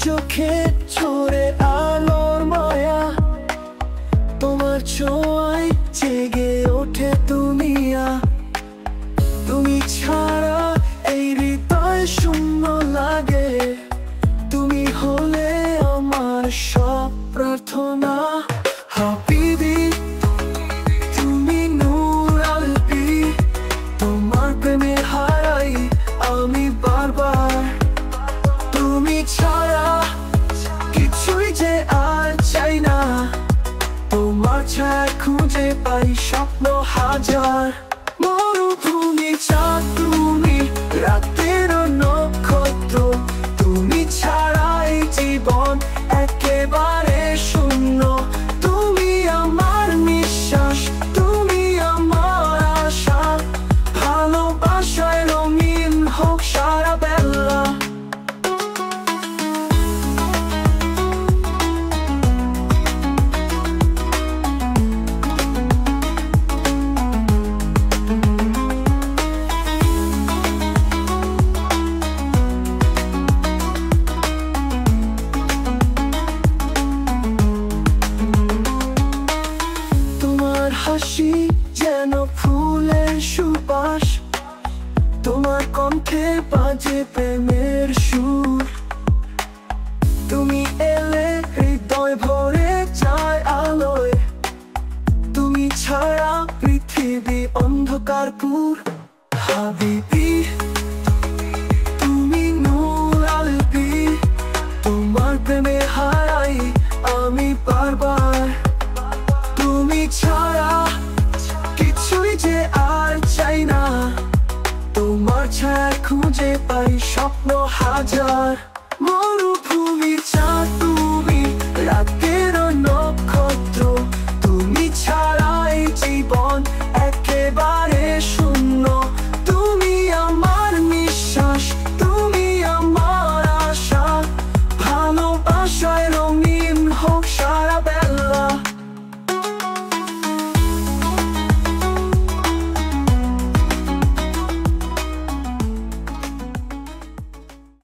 চোখে ঝরে আলোর মায়া, তোমার ছোঁয়ায় জেগে ওঠে দুনিয়া। তুমি ছাড়া এই হৃদয় শূন্য লাগে, তুমি হলে আমার সব প্রার্থনা। হাবিবি তুমি নূর আলবি, তোমার প্রেমে হারাই আমি বারবার। তুমি ছাড়া কিছুই যে আর চাই না, তোমার ছায়া খুঁজে পাই স্বপ্ন হাজার। মরুভূমি চাঁদ তুমি, রাতের নক্ষত্র তুমি ছাড়া এই জীবন একেবারে শূন্য। তুমি আমার নিঃশ্বাস, তুমি আমার আশা, ভালোবাসায় রঙিন হোক সারা বেলা। হাসি যেন ফুলের সুবাস, তোমার কণ্ঠে বাজে প্রেমের সুর। তুমি এলে হৃদয় ভরে যায় আলোয়, তুমি ছাড়া পৃথিবী অন্ধকারপুর। হাবিবি তুমি নূর আলবি, তোমার প্রেমে হারাই আমি বারবার। তুমি ছাড়া কিছুই যে আর চাই না, তোমার ছায়া খুঁজে পাই স্বপ্ন হাজার। মরুভূমি চাঁদ